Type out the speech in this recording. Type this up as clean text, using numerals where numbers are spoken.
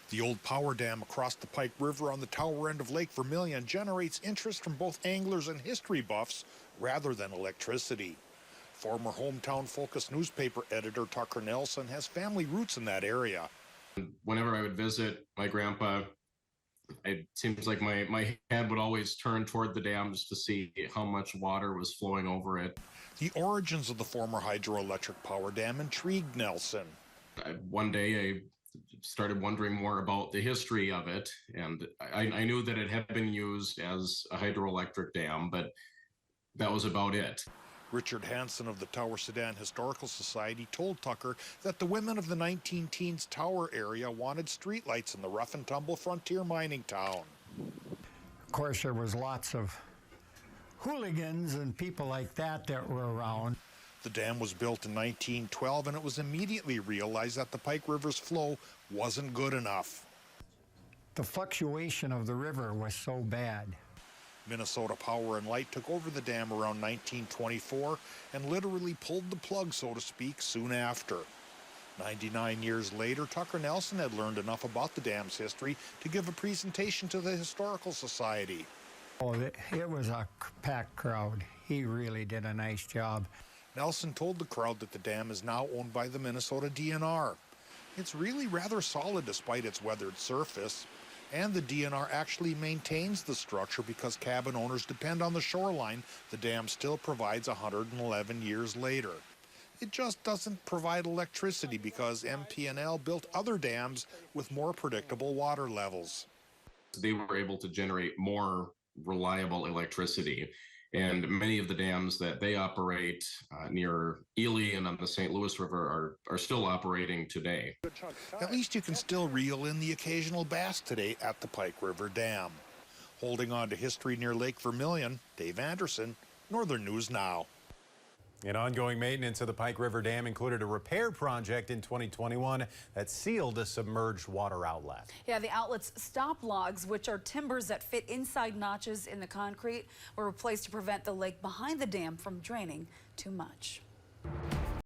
The old power dam across the Pike River on the tower end of Lake Vermilion generates interest from both anglers and history buffs rather than electricity. Former hometown-focused newspaper editor Tucker Nelson has family roots in that area. Whenever I would visit my grandpa, it seems like my head would always turn toward the dam just to see how much water was flowing over it. The origins of the former hydroelectric power dam intrigued Nelson. One day I started wondering more about the history of it, and I knew that it had been used as a hydroelectric dam, but that was about it. Richard Hansen of the Tower Sedan Historical Society told Tucker that the women of the 19-teens Tower area wanted streetlights in the rough and tumble frontier mining town. Of course, there was lots of hooligans and people like that were around. The dam was built in 1912, and it was immediately realized that the Pike River's flow wasn't good enough. The fluctuation of the river was so bad. Minnesota Power and Light took over the dam around 1924 and literally pulled the plug, so to speak, soon after. 99 years later, Tucker Nelson had learned enough about the dam's history to give a presentation to the Historical Society. Oh, it was a packed crowd. He really did a nice job. Nelson told the crowd that the dam is now owned by the Minnesota DNR. It's really rather solid despite its weathered surface. And the DNR actually maintains the structure because cabin owners depend on the shoreline the dam still provides 111 years later. It just doesn't provide electricity because MP&L built other dams with more predictable water levels. They were able to generate more reliable electricity, and many of the dams that they operate near Ely and on the St. Louis River are still operating today. At least you can still reel in the occasional bass today at the Pike River Dam. Holding on to history near Lake Vermilion, Dave Anderson, Northern News Now. And ongoing maintenance of the Pike River Dam included a repair project in 2021 that sealed a submerged water outlet. Yeah, the outlet's stop logs, which are timbers that fit inside notches in the concrete, were replaced to prevent the lake behind the dam from draining too much.